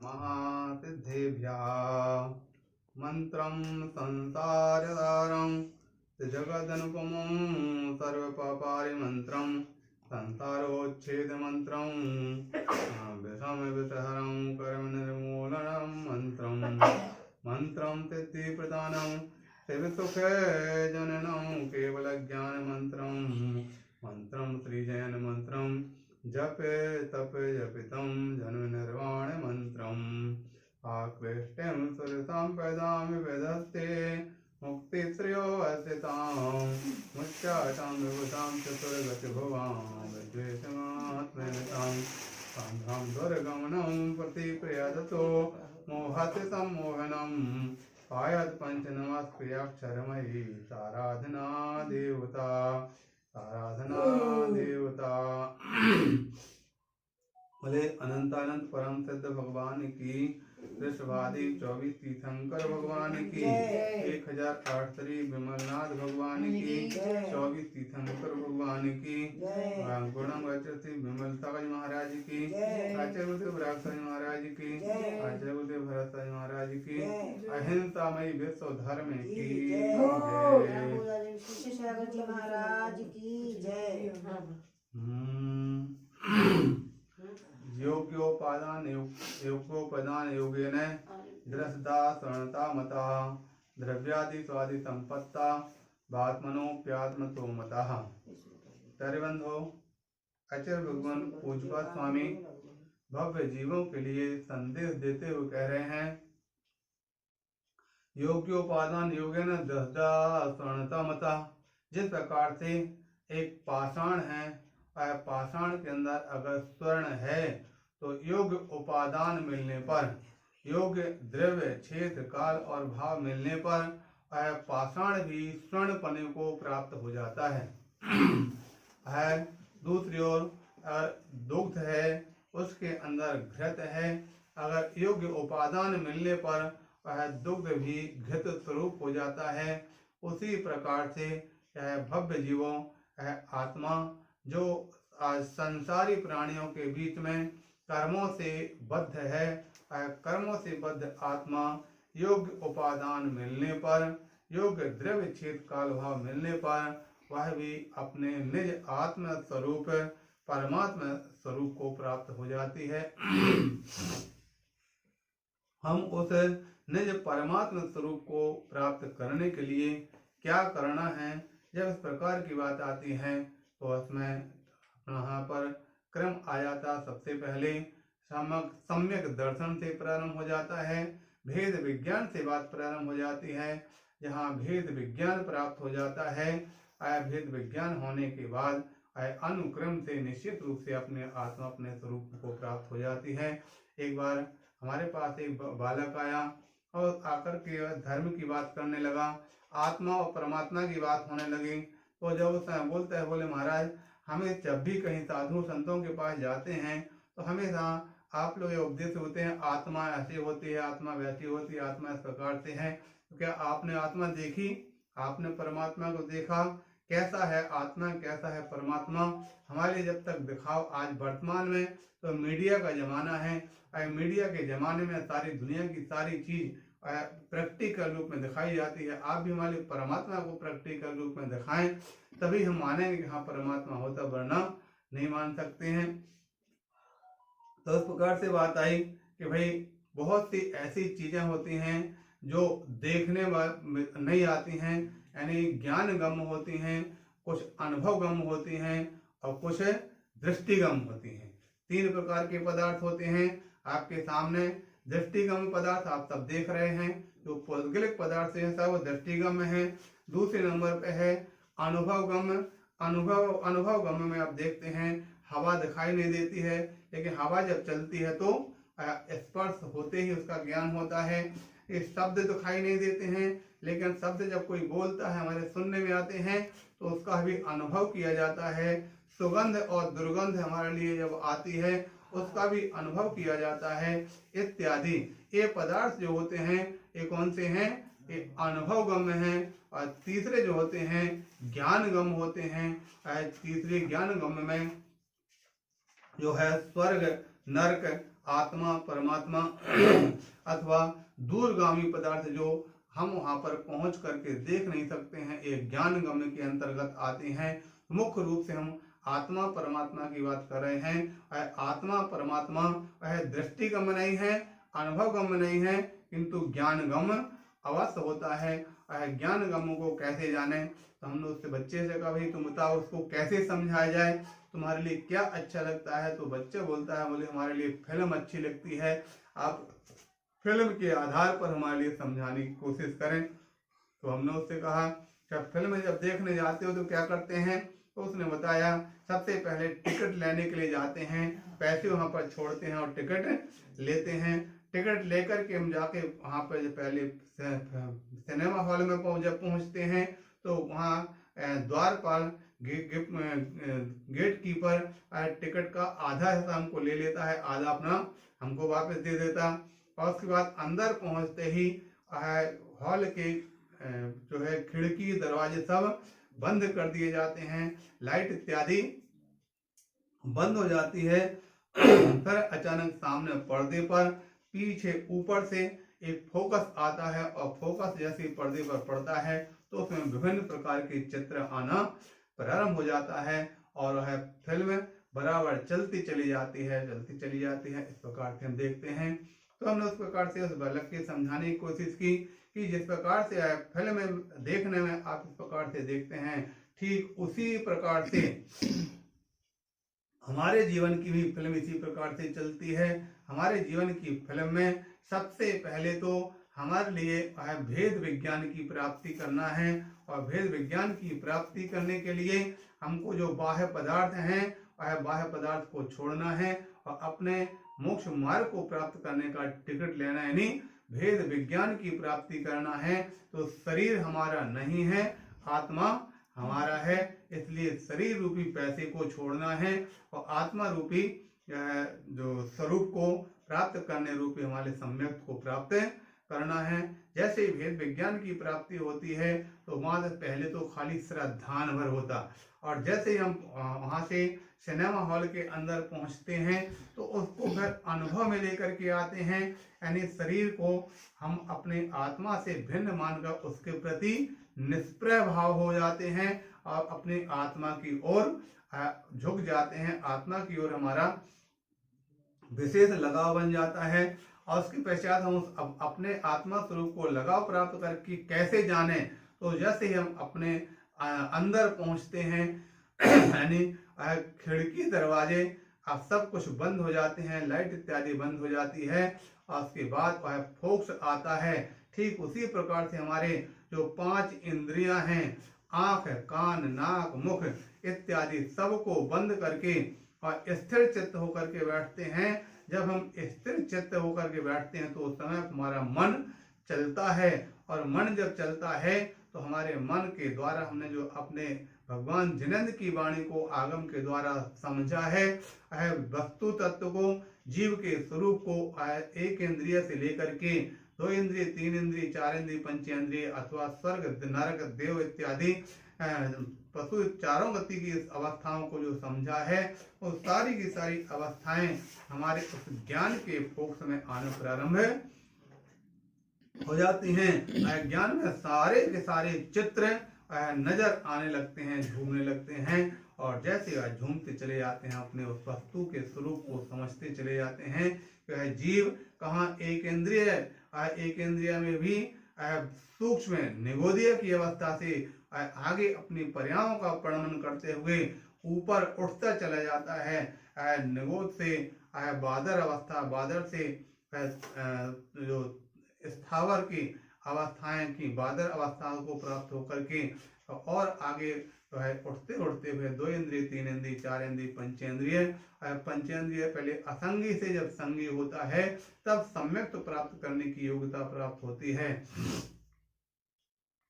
महासिद्धेभ्यः मंत्रं संसारसारं जगदनुपमं सर्वपापारिमन्त्रं संसारोच्छेदमन्त्रं विषमविषहरं कर्मनिर्मूलनं मन्त्रं मंत्रं सिद्धिप्रदानं शिवसुखजननं केवलज्ञानमन्त्रं मंत्रं श्रीजयनमन्त्रं जपे तप जपितं जन्मनिर्वाण मंत्रम् आकृष्टिं सुरसम्पदां विदधते मुक्तिश्रेयो अस्तां मुच्चाटां विभुतां चतुर्गतिभुवां विद्वेषमात्मनितां सान्ध्रां दुर्गमनं प्रतिप्रियदतो मोहति सम्मोहनं पायत् पञ्चनमस्क्रियाक्षरमयी साराधना देवता बोले अनंतानंत परम सिद्ध भगवान की कृष्णवादी 24 तीर्थंकर भगवान की 1008 श्री विमलनाथ भगवान की 24 तीर्थंकर भगवान की गुणम श्री विमलताज महाराज की आचार्य गुरुदेव राघव महाराज की आचार्य गुरुदेव भरत महाराज की अहिंसामयी विश्व धर्म की महाराज की जय। योग्योपादान योगेन दृष्टा स्वर्णता मता द्रव्यादि स्वादि संपत्ता बात्मनोप्यात्मतो मतः। तरबंधो आचार्य भगवान पूज्यपाद स्वामी भव्य जीवों के लिए संदेश देते हुए कह रहे हैं, योग्योपादान योगेन दृष्टा स्वर्णता मता। जिस प्रकार से एक पाषाण है, पाषाण के अंदर अगर स्वर्ण है तो योग्य उपादान मिलने पर, योग्य द्रव्य क्षेत्र काल और भाव मिलने पर पाषाण भी स्वर्ण पने को प्राप्त हो जाता है। दूसरी ओर दुग्ध है, उसके अंदर घृत है, अगर योग्य उपादान मिलने पर वह दुग्ध भी घृत स्वरूप हो जाता है। उसी प्रकार से भव्य जीवों आत्मा जो संसारी प्राणियों के बीच में कर्मों से बद्ध है, कर्मों से बद्ध आत्मा योग्य उपादान मिलने पर, योग्य द्रव्य क्षेत्र काल भाव मिलने पर वह भी अपने निज आत्म स्वरूप परमात्मा स्वरूप को प्राप्त हो जाती है। हम उस निज परमात्मा स्वरूप को प्राप्त करने के लिए क्या करना है, जब इस प्रकार की बात आती है तो उसमें यहाँ पर क्रम आ जाता। सबसे पहले सम्यक दर्शन से प्रारंभ हो जाता है, भेद विज्ञान से बात प्रारंभ हो जाती है। जहाँ भेद विज्ञान प्राप्त हो जाता है, भेद विज्ञान होने के बाद अनुक्रम से निश्चित रूप से अपने आत्मा अपने स्वरूप को प्राप्त हो जाती है। एक बार हमारे पास एक बालक आया और आकर के धर्म की बात करने लगा, आत्मा और परमात्मा की बात होने लगी। तो जब उसने बोलता है, बोले महाराज हमें जब भी कहीं साधु संतों के पास जाते हैं तो हमेशा आप लोग ये उपदेश होते हैं, आत्मा ऐसी होती है, आत्मा वैसी होती है, आत्मा इस प्रकार से है। तो क्या आपने आत्मा देखी, आपने परमात्मा को देखा, कैसा है आत्मा, कैसा है परमात्मा? हमारे लिए जब तक दिखाओ। आज वर्तमान में तो मीडिया का जमाना है, मीडिया के जमाने में सारी दुनिया की सारी चीज प्रैक्टिकल रूप में दिखाई जाती है। आप भी हमारे परमात्मा को प्रैक्टिकल रूप में दिखाएं, तभी हम मानेंगे कि हाँ परमात्मा होता, वरना नहीं मान सकते हैं। तो उस प्रकार से बात आई कि भाई बहुत सी ऐसी चीजें होती हैं जो देखने नहीं आती हैं, यानी ज्ञान गम होती हैं, कुछ अनुभव गम होती हैं और कुछ दृष्टिगम होती हैं। 3 प्रकार के पदार्थ होते हैं आपके सामने। दृष्टिगम पदार्थ आप सब देख रहे हैं, जो पौद्गलिक पदार्थ है सब दृष्टिगम है। दूसरे नंबर पे है अनुभव गम। अनुभव गम में आप देखते हैं हवा दिखाई नहीं देती है, लेकिन हवा जब चलती है तो स्पर्श होते ही उसका ज्ञान होता है। ये शब्द दिखाई नहीं देते हैं, लेकिन शब्द जब कोई बोलता है हमारे सुनने में आते हैं तो उसका भी अनुभव किया जाता है। सुगंध और दुर्गंध हमारे लिए जब आती है उसका भी अनुभव किया जाता है इत्यादि। ये पदार्थ जो होते हैं ये कौन से हैं? ये अनुभव गम हैं। और तीसरे जो होते हैं ज्ञान गम होते हैं। तीसरे ज्ञान गम में जो है स्वर्ग, नरक आत्मा परमात्मा अथवा दूरगामी पदार्थ जो हम वहां पर पहुंच करके देख नहीं सकते हैं, एक ज्ञान गम्य के अंतर्गत आते हैं। मुख्य रूप से हम आत्मा परमात्मा की बात कर रहे हैं। वह आत्मा परमात्मा वह दृष्टि गम्य नहीं है, अनुभव गम्य नहीं है, किंतु ज्ञान गम्य अवश्य होता है। वह ज्ञान गम्य को कैसे जाने, तो हमने उससे बच्चे से कहा भाई तुम बताओ उसको कैसे समझाया जाए, तुम्हारे लिए क्या अच्छा लगता है। तो बच्चे बोलता है बोले हमारे लिए फिल्म अच्छी लगती है, आप फिल्म के आधार पर हमारे लिए समझाने की कोशिश करें। तो हमने उससे कहा जब फिल्म जब देखने जाते हो तो क्या करते हैं, तो उसने बताया सबसे पहले टिकट लेने के लिए जाते हैं, पैसे वहां पर छोड़ते हैं और टिकट लेते हैं। टिकट लेकर के हम जाके वहां पर पहले सिनेमा हॉल में जब पहुंचते हैं तो वहाँ द्वारपाल गेट कीपर टिकट का आधा हिस्सा हमको ले लेता है, आधा अपना हमको वापस दे देता। और उसके बाद अंदर पहुंचते ही हॉल के जो है खिड़की दरवाजे सब बंद कर दिए जाते हैं, लाइट इत्यादि बंद हो जाती है। फिर अचानक सामने पर्दे पर पीछे ऊपर से एक फोकस आता है और फोकस जैसे पर्दे पर पड़ता है तो उसमें विभिन्न प्रकार के चित्र आना प्रारंभ हो जाता है और वह फिल्म बराबर चलती चली जाती है। इस प्रकार से हम देखते हैं। तो हमने उस प्रकार से उस बालक के समझाने की कोशिश की कि जिस प्रकार से फिल्म देखने में आप इस प्रकार से देखते हैं, ठीक उसी प्रकार से हमारे जीवन की भी फिल्म इसी प्रकार से चलती है। हमारे जीवन की फिल्म में सबसे पहले तो हमारे लिए भेद विज्ञान की प्राप्ति करना है और भेद विज्ञान की प्राप्ति करने के लिए हमको जो बाह्य पदार्थ हैं वह बाह्य पदार्थ को छोड़ना है और अपने मोक्ष मार्ग को प्राप्त करने का टिकट लेना है, यानी भेद विज्ञान की प्राप्ति करना है। तो शरीर हमारा नहीं है, आत्मा हमारा है, इसलिए शरीर रूपी पैसे को छोड़ना है और आत्मा रूपी जो स्वरूप को प्राप्त करने रूपी हमारे सम्यक को प्राप्त करना है। जैसे ही भेद विज्ञान की प्राप्ति होती है तो वहां से पहले तो खाली श्रद्धान भर होता, और जैसे ही हम वहां से सिनेमा हॉल के अंदर पहुंचते हैं तो उसको फिर अनुभव में लेकर के आते हैं, यानी शरीर को हम अपने आत्मा से भिन्न मानकर उसके प्रति निष्प्रय भाव हो जाते हैं और अपनी आत्मा की ओर झुक जाते हैं। आत्मा की ओर हमारा विशेष लगाव बन जाता है और उसके पश्चात हम अपने आत्मा स्वरूप को लगाव प्राप्त करके कैसे जाने, तो जैसे ही हम अपने अंदर पहुंचते हैं यानी खिड़की दरवाजे अब सब कुछ बंद हो जाते हैं, लाइट इत्यादि बंद हो जाती है और उसके बाद वह फोक्स आता है। ठीक उसी प्रकार से हमारे जो 5 इंद्रियां हैं, आंख, कान, नाक, मुख इत्यादि सबको बंद करके और स्थिर चित्त होकर के बैठते हैं। जब हम स्थिर चित्त होकर के बैठते हैं तो उस समय हमारा मन चलता है और मन जब चलता है तो हमारे मन के द्वारा हमने जो अपने भगवान जिनेंद्र की वाणी को आगम के द्वारा समझा है, वस्तु तत्व को, जीव के स्वरूप को एक इंद्रिय से लेकर के 2 इंद्रिय, 3 इंद्रिय, 4 इंद्रिय, पंचेंद्रिय अथवा स्वर्ग, नरक, देव इत्यादि पशु चारों गति की अवस्थाओं को जो समझा है वो सारी की सारी अवस्थाएं हमारे उस ज्ञान के फोक्स में आने प्रारंभ हो जाती हैं। ज्ञान में सारे के सारे चित्र नजर आने लगते हैं, झूमने लगते हैं और जैसे वह झूमते चले जाते हैं अपने उस वस्तु के स्वरूप को समझते चले जाते हैं कि जीव कहाँ एक इंद्रिय में भी सूक्ष्म निगोदीय की अवस्था से आगे अपनी पर्यायों का प्रणमन करते हुए ऊपर उठता चला जाता है। निगोद से बादर अवस्था, बादर से जो स्थावर की अवस्थाएं की बादर अवस्थाओं को प्राप्त होकर के और आगे तो है उठते उठते हुए 2 इंद्रिय, 3 इंद्रिय, 4 इंद्रिय, पंचेंद्रिय पहले असंगी से जब संगी होता है तब सम्यक तो प्राप्त करने की योग्यता प्राप्त होती है।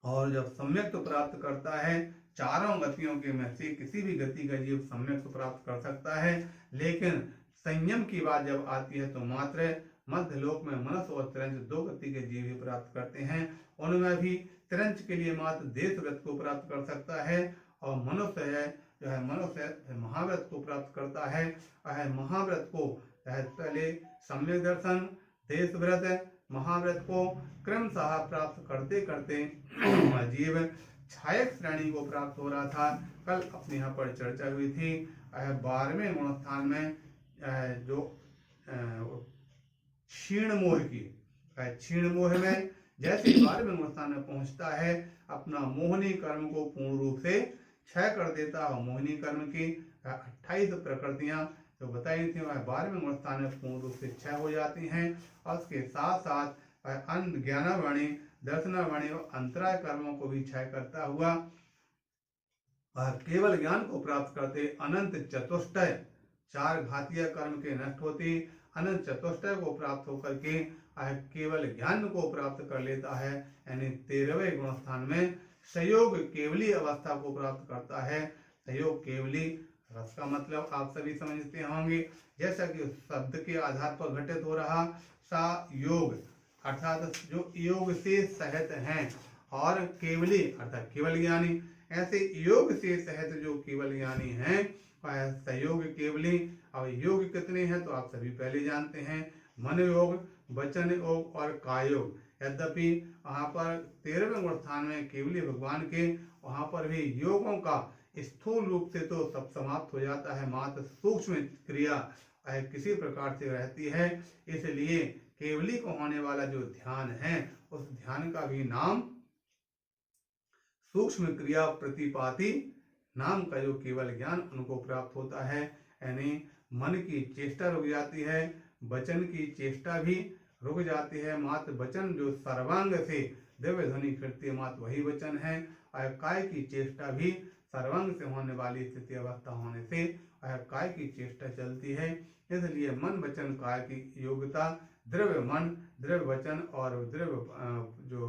और जब सम्यक तो प्राप्त करता है, चारों गतियों के में से किसी भी गति का जीव सम्यक तो प्राप्त कर सकता है, लेकिन संयम की बात जब आती है तो मात्र मध्य लोक में मनुष्य और तिरंज 2 गति के जीव ही प्राप्त करते हैं। उनमें भी तिरंज के लिए मात्र देशव्रत को प्राप्त कर सकता है और मनुष्य है जो है मनुष्य महाव्रत को प्राप्त करता है। महाव्रत को पहले सम्यक दर्शन, देश व्रत, महाव्रत को क्रमशः प्राप्त करते करते जीव छायक श्रेणी को प्राप्त हो रहा था। कल अपने यहाँ पर चर्चा हुई थी 12वें गुण स्थान में जो क्षीण मोह की, क्षीण मोह में जैसे 12वें गुण स्थान में पहुंचता है, अपना मोहनी कर्म को पूर्ण रूप से क्षय कर देता है। मोहनी कर्म की 28 प्रकृतियां जो बताई थी वह 12वें गुण स्थान में पूर्ण रूप से क्षय हो जाती हैं। और उसके साथ साथ अन्य ज्ञानावाणी, दर्शनावाणी और अंतराय कर्मों को भी क्षय करता हुआ केवल ज्ञान को प्राप्त करते अनंत चतुष्टय, 4 घातीय कर्म के नष्ट होते अनंत चतुष्टय को प्राप्त होकर के केवल ज्ञान को प्राप्त कर लेता है। यानी 13वें गुण स्थान में संयोग केवली अवस्था को प्राप्त करता है। संयोग केवली इसका मतलब आप सभी समझते होंगे, जैसा कि शब्द के आधार पर घटित हो रहा सा योग अर्थात जो योग से सहित हैं, और केवली अर्थात केवल ज्ञानी, ऐसे योग से सहित जो केवल ज्ञानी हैं संयोग केवली। अब योग कितने हैं तो आप सभी पहले जानते हैं, मन योग, वचन योग और काय योग। यद्यपि वहाँ पर 13वें गुण स्थान में केवली भगवान के वहाँ पर भी योगों का स्थूल रूप से तो सब समाप्त हो जाता है, मात्र सूक्ष्म क्रिया किसी प्रकार से रहती है। इसलिए केवली को होने वाला जो ध्यान है उस ध्यान का भी नाम सूक्ष्म क्रिया प्रतिपाती नाम का जो केवल ज्ञान उनको प्राप्त होता है। यानी मन की चेष्टा रुक जाती है, वचन की चेष्टा भी रुक जाती है, मात्र वचन जो सर्वांग से दिव्य ध्वनि फिरती है मात्र वही वचन है। और काय की चेष्टा भी सर्वांग से होने वाली स्थिति अवस्था होने से काय की चेष्टा चलती है। इसलिए मन वचन काय की योग्यता द्रव्य मन, द्रव्य वचन और द्रव्य जो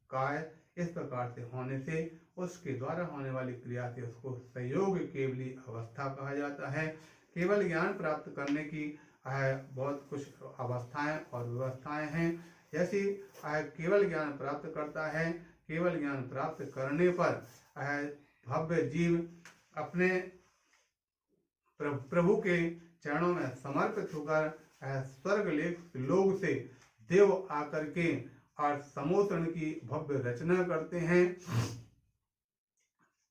काय इस प्रकार से होने से उसके द्वारा होने वाली क्रिया से उसको संयोग केवली अवस्था कहा जाता है। केवल ज्ञान प्राप्त करने की बहुत कुछ अवस्थाएं और व्यवस्थाएं हैं। जैसे केवल ज्ञान प्राप्त करता है, केवल ज्ञान प्राप्त करने पर भव्य जीव अपने प्रभु के चरणों में समर्पित होकर स्वर्ग लोक से देव आकर के और समोषण की भव्य रचना करते हैं।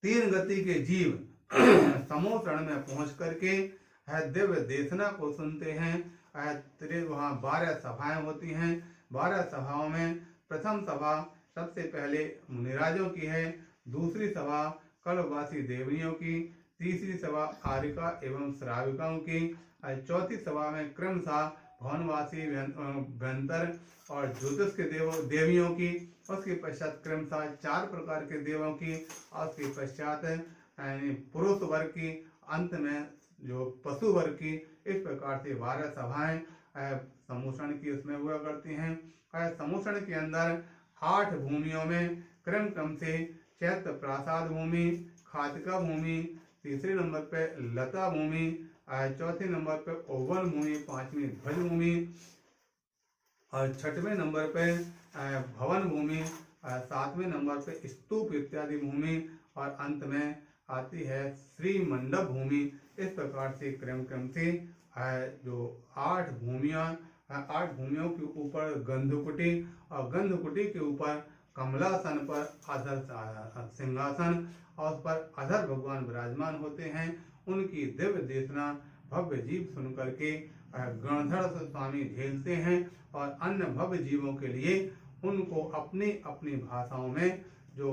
3 गति के जीव समोषण में पहुंच करके दिव्य देशना को सुनते हैं। वहाँ 12 सभाएं होती हैं। 12 सभाओं में प्रथम सभा सबसे पहले मुनिराजों की है, दूसरी सभा कल्पवासी देवनियों की, तीसरी सभा आरिका एवं श्राविकाओं की, चौथी सभा में क्रमशः भवनवासी व्यंतर और ज्योतिष के देवियों की, उसके पश्चात क्रमशः 4 प्रकार के देवों की, और उसके पश्चात पुरुष वर्ग की, अंत में जो पशु वर्ग की। इस प्रकार से 12 सभाएं समूषण की उसमें हुआ करती हैं। समूषण के अंदर 8 भूमियों में क्रम से चैत्र प्रासाद भूमि, खातिका भूमि, तीसरे नंबर पे लता भूमि, चौथे नंबर पे ओवन भूमि, 5वीं ध्वज भूमि, और 6वें नंबर पे भवन भूमि, 7वें नंबर पे स्तूप इत्यादि भूमि, और अंत में आती है श्री मंडप भूमि। इस प्रकार से क्रम से जो 8 भूमियों के ऊपर गंधकुटी, और गंधकुटी के ऊपर कमलासन पर अधर सिंहासन, और उस पर अधर भगवान विराजमान होते हैं। उनकी दिव्य देशना भव्य जीव सुन करके गणधर स्वामी झेलते हैं, और अन्य भव्य जीवों के लिए उनको अपनी अपनी भाषाओं में जो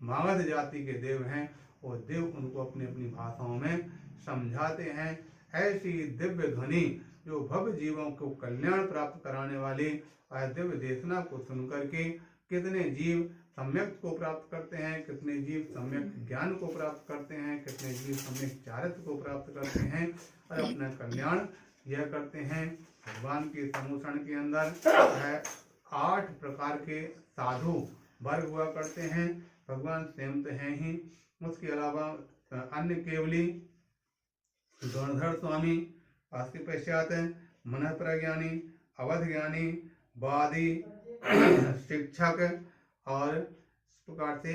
मागध जाति के देव हैं वो देव उनको अपनी अपनी भाषाओं में समझाते हैं। ऐसी दिव्य ध्वनि जो भव्य जीवों को कल्याण प्राप्त कराने वाली दिव्य देशना को सुनकर के कितने जीव सम्यक को प्राप्त करते हैं, कितने जीव सम्यक ज्ञान को प्राप्त करते हैं, कितने जीव सम्यक चारित्र को प्राप्त करते हैं और अपना कल्याण यह करते हैं। भगवान के समूषण के अंदर 8 प्रकार के साधु वर्ग हुआ करते हैं। भगवान स्वयं तो हैं ही, उसके अलावा अन्य केवली गणधर स्वामी, उसके पश्चात मन प्रज्ञानी, अवध ज्ञानी, वादी, शिक्षक, और इस प्रकार से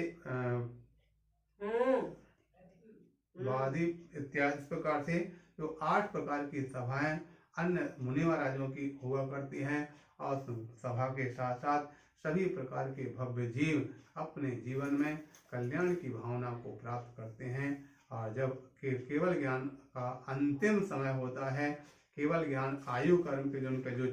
वादी इत्यादि। इस प्रकार से जो 8 प्रकार की सभाएं अन्य मुनि महाराजों की हुआ करती हैं। और सभा के साथ साथ सभी प्रकार के भव्य जीव अपने जीवन में कल्याण की भावना को प्राप्त करते हैं। और जब केवल ज्ञान का अंतिम समय होता है, केवल ज्ञान आयु कर्म के जो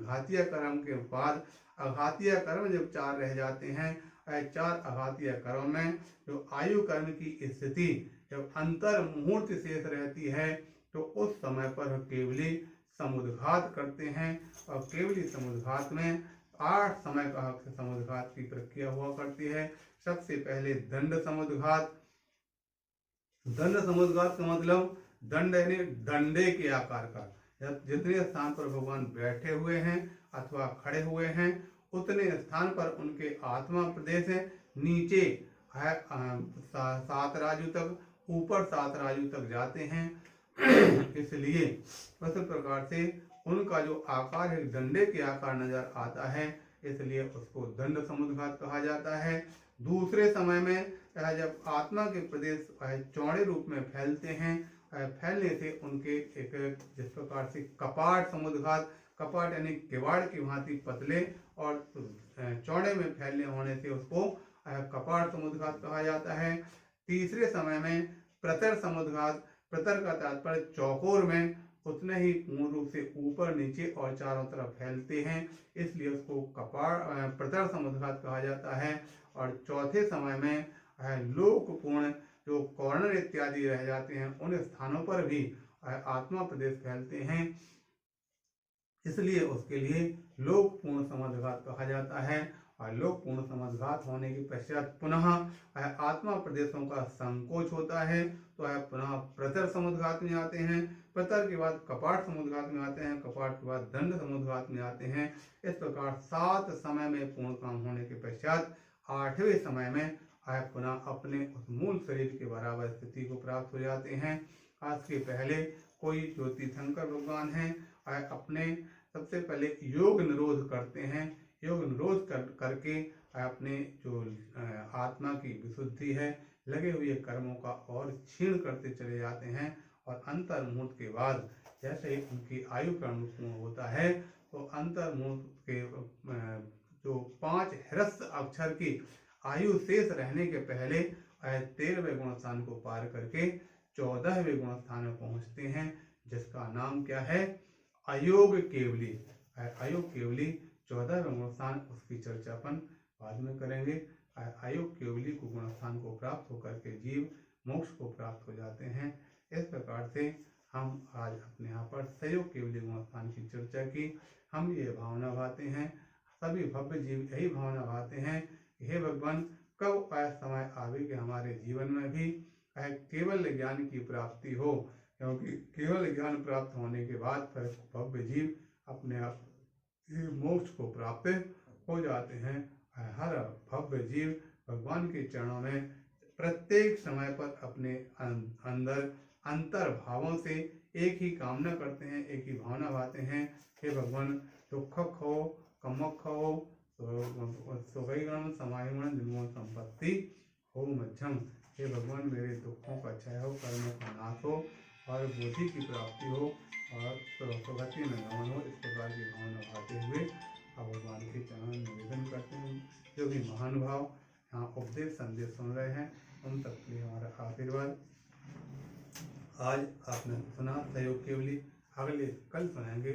घातीय कर्म के बाद अघातीय कर्म जब 4 रह जाते हैं, 4 अघातीय कर्म में जो आयु कर्म की स्थिति जब अंतर मुहूर्त शेष रहती है, तो उस समय पर केवली समुद्घात करते हैं। और केवली समुद्घात में 8 समय का समुद्घात की प्रक्रिया हुआ करती है। सबसे पहले दंड समुद्घात। दंड समुद्घात का मतलब दंड यानी डंडे के आकार का, जितने स्थान पर भगवान बैठे हुए हैं अथवा खड़े हुए हैं, उतने स्थान पर उनके आत्मा प्रदेश है। नीचे है 7 राजू तक, ऊपर 7 राजू तक जाते हैं। इसलिए उस प्रकार से उनका जो आकार है डंडे के आकार नजर आता है, इसलिए उसको दंड समुद्घात कहा जाता है। दूसरे समय में जब आत्मा के प्रदेश चौड़े रूप में फैलते हैं, फैलने से उनके एक जिस प्रकार से कपाट समुद्घात, कपाट यानी किवाड़ की भांति पतले और चौड़े में फैलने होने से उसको कपाट समुद्घात कहा जाता है। तीसरे समय में प्रतर समुद्घात, प्रतर का तात्पर्य चौकोर में उतने ही पूर्ण रूप से ऊपर नीचे और चारों तरफ फैलते हैं, इसलिए उसको प्रतर समुद्घात कहा जाता है। और चौथे समय में लोकपूर्ण जो कॉर्नर इत्यादि रह जाते हैं, उन स्थानों पर भी आत्मा प्रदेश फैलते हैं, इसलिए उसके लिए लोकपूर्ण समुद्घात कहा जाता है। और लोकपूर्ण समुद्घात होने के पश्चात पुनः आत्मा प्रदेशों का संकोच होता है, तो पुनः प्रतर समुद्घात में आते हैं। प्रतर के बाद कपाट समुद्घात में आते हैं, कपाट के बाद दंड समुद्घात में आते हैं। इस प्रकार 7 समय में पूर्ण काम होने के पश्चात 8वें समय में पुनः अपने उस मूल शरीर के बराबर स्थिति को प्राप्त हो जाते हैं। आज के पहले कोई जो तीर्थंकर भगवान हैं, अपने सबसे पहले योग निरोध करते हैं। योग निरोध करके अपने जो आत्मा की विशुद्धि है, लगे हुए कर्मों का और क्षीण करते चले जाते हैं। और अंतर मुहूर्त के बाद जैसे ही उनकी आयु कर्म पूर्ण होता है, तो अंतर मुहूर्त के जो 5 ह्रस्व अक्षर की आयु शेष रहने के पहले 13वें गुण स्थान को पार करके 14वें गुण स्थान में पहुंचते हैं, जिसका नाम क्या है? अयोग केवली। अयोग केवली 14वें गुण स्थान, उसकी चर्चा अपन बाद में करेंगे। अयोग केवली को गुण स्थान को प्राप्त होकर के जीव मोक्ष को प्राप्त हो जाते हैं। इस प्रकार से हम आज अपने यहाँ पर सहयोग केवली गुण स्थान की चर्चा की। हम ये भावना भाते हैं, सभी भव्य जीव यही भावना भाते हैं, हे भगवान कब समय आवे कि हमारे जीवन में भी केवल ज्ञान की प्राप्ति हो, क्योंकि केवल ज्ञान प्राप्त होने के बाद फिर भव्य जीव अपने आप मोक्ष को प्राप्त हो जाते हैं। हर भव्य जीव भगवान के चरणों में प्रत्येक समय पर अपने अंदर अंतर भावों से एक ही कामना करते हैं, एक ही भावना भाते हैं, हे भगवान दुख हो कमक हो सुगण समाहिमण निर्मोह संपत्ति हो मध्यम। हे भगवान मेरे दुखों का क्षय हो, कर्मों का नाश हो और बुद्धि की प्राप्ति हो और सुगति में गमन हो। इस प्रकार की भावना भाते हुए अब भगवान के चरण निवेदन करते हैं। जो भी महान भाव यहाँ उपदेश संदेश सुन रहे हैं, उन सबके लिए हमारा आशीर्वाद। आज आपने सुना सहयोग केवली, अगले कल सुनाएंगे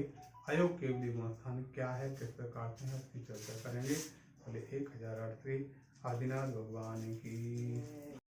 अयोग केवली गुण स्थान क्या है, किस प्रकार से है, उसकी चर्चा करेंगे। पहले 1008 आदिनाथ भगवान की